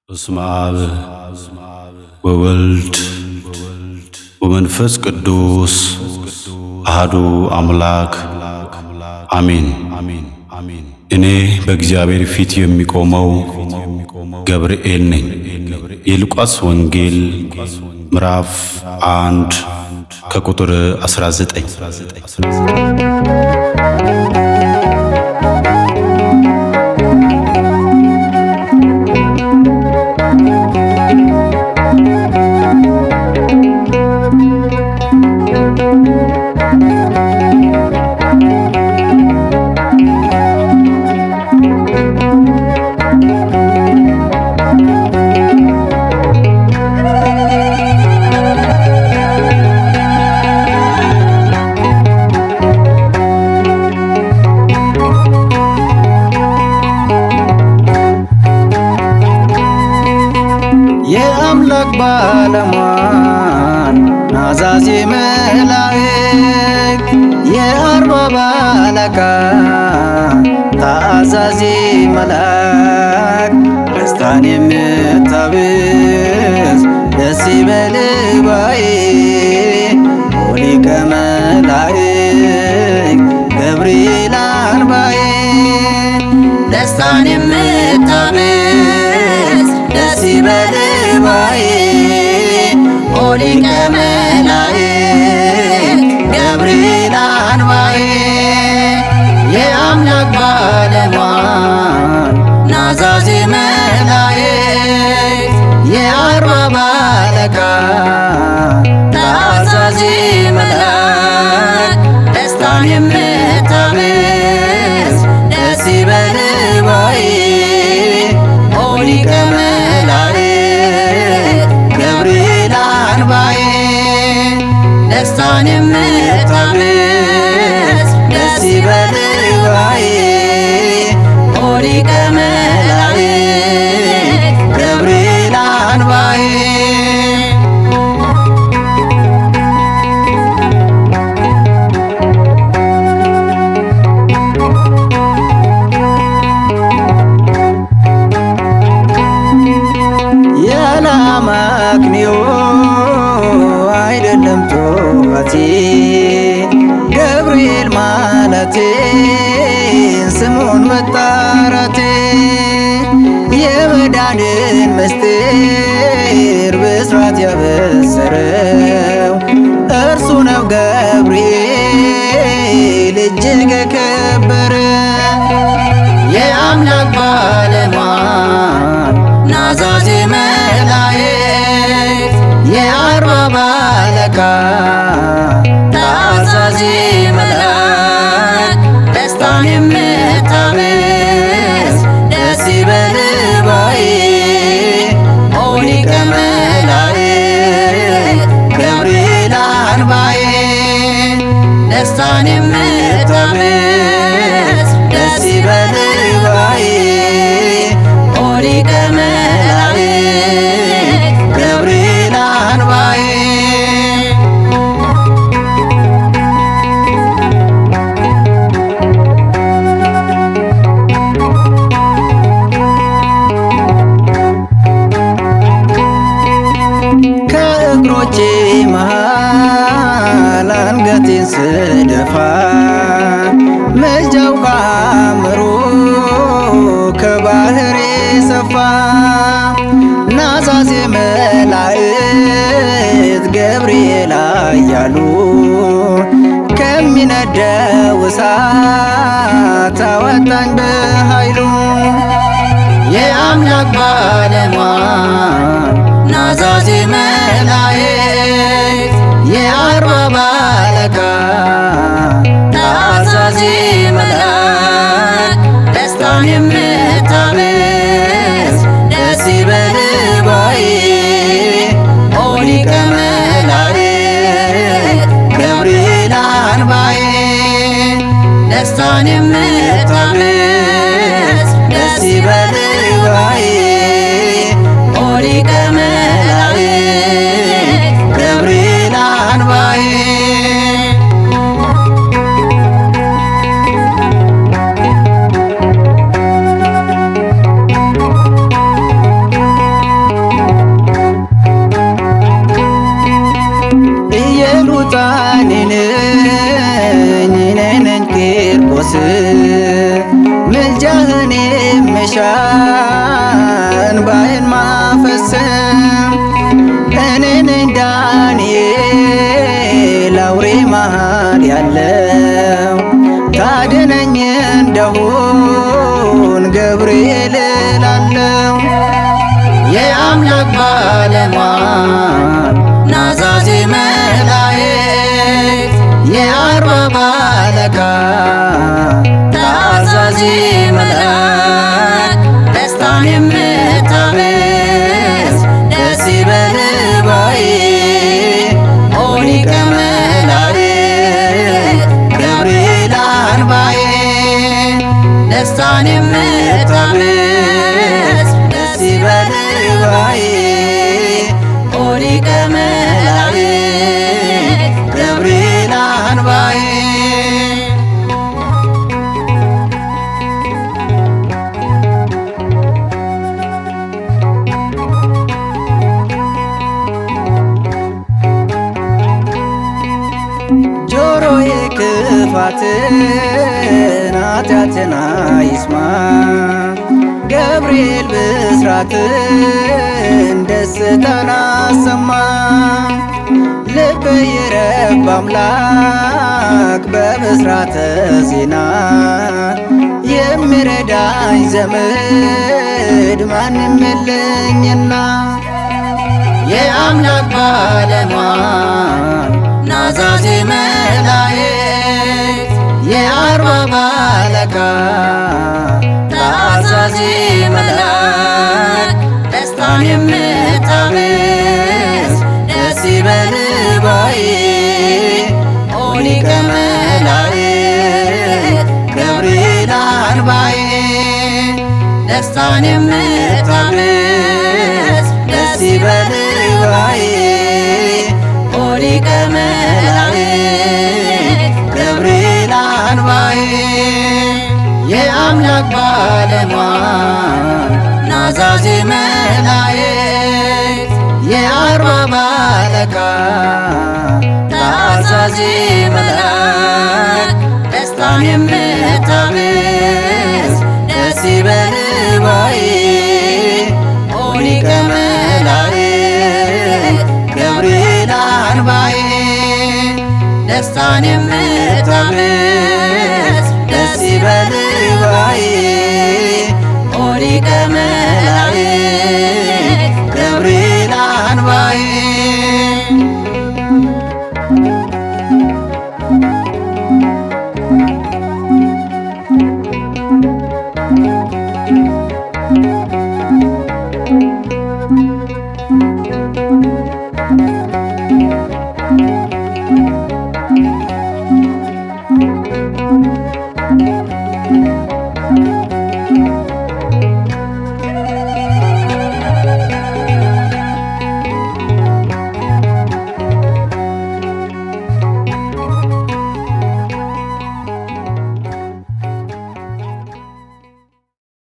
በስመ አብ ወወልድ ወመንፈስ ቅዱስ አሐዱ አምላክ አሜን። እኔ በእግዚአብሔር ፊት የሚቆመው ገብርኤል ነኝ። የሉቃስ ወንጌል ምዕራፍ 1 ከቁጥር 19። የአምላክ ባለሟል ናዛዜ መላእክት የአርባብ አለቃ ታዛዜ መልአክ ደስታን የምታብስ ደስ ይበልህ ባዬ ሊቀ መላእክት ገብርኤል አንባዬ ደስታን የምታብስ ደስ ይበልህ ባዬ ሊቀ መላእክት ገብርኤል አንባዬ የአምላክ ባለሟል ናዛዜ መላእክት የአርባብ አለቃ ታዛዜ መልአክ ደስታን የምታብስ ደስ ይበልህ ባዬ ሊቀ መላእክት ገብርኤል አንባዬ ደስታን የምታብስ ደስ ይበልህ ባዬ ሊቀ መላእክት ገብርኤል አንባዬ ያለአመክንዮ አይደለም ጩኸቴ ገብርኤል ማለቴ ስሙን መጣራቴ የመዳንን ምስጢር ብስራት ያበሰረው እርሱ ነው ገብርኤል እጅግ የከበረ የአምላክ ባለሟል ናዛዜ መላእክት የአርባብ አለቃ ታዛዜ መልአክ ደስታን የምታብስ ደስ ይበልህ ባዬ ሊቀ መላእክት ገብርኤል አንባዬ ደስታን የምታብስ ደስ ይበልህ ባዬ ሊቀ መላእክት ገብርኤል አንባዬ ከእግሮቼ መሃል አንገቴን ስደፋ ምልጃው ከአእምሮ ከባህሬ ሰፋ ናዛዜ መላእክት ገብርኤል አያሉ ከሚነደው እሳት አወጣኝ በኃይሉ የአምላክ ባለሟል ናዛዜ መላእክት የአርባብ አለቃ ታዛዜ መልአክ ደስታን የምታብስ ደስ ይበልህ ባዬ ሊቀ መላእክት ገብርኤል አንባዬ ደስታን የምታብስ ደስ ይበልህ ባዬ ሊቀ መላእክት ገብርኤል አንባዬ ዙፋኔ ነኝ እኔ ነኝ ቂርቆስ ምልጃህን የምሻ እንባዬን ማፈስም እኔ ነኝ ዳንኤል አውሬ መሃል ያለው ታድነኝ እንደሆን ገብርኤል እላለሁ። የአምላክ ባለሟል ናዛዜ መላእክት የአርባብ አለቃ ታዛዜ መልአክ ደስታን የምታበስ ደስ ይበልህ ባዬ ኦ ሊቀ መላእክት ገብርኤል አንባዬ ደስታን የምታበስ ደስ ይበልህ ባዬ ኦ ሊቀ መላእክት ገብርኤል አንባዬ ጆሮዬ ክፋትን ኃጢአትን አይስማ ገብርኤል ብስራትን ደስታን አሰማ ልቤ ይረፍ በአምላክ በብስራተ ዜና የሚረዳኝ ዘመድ ማንም የለኝና የአምላክ ባለሟል ናዛዜ መላእክት የአርባብ አለቃ ታዛዜ መልአክ ደስታን የምታበስ ደስ ይበልህ ባዬ ኦ ሊቀ መላእክት ገብርኤል አንባዬ ደስታን የምታበስ ደስ ይበልህ ባዬ ኦ ሊቀ መላእክት ገብርኤል አንባዬ የአምላክ ባለሟል ናዛዜ መላእክት የአርባብ አለቃ ታዛዜ መልአክ ደስታን የምታበስ ደስ ይበልህ ባዬ ኦ ሊቀ መላእክት ገብርኤል አንባዬ ደስታን የምታበስ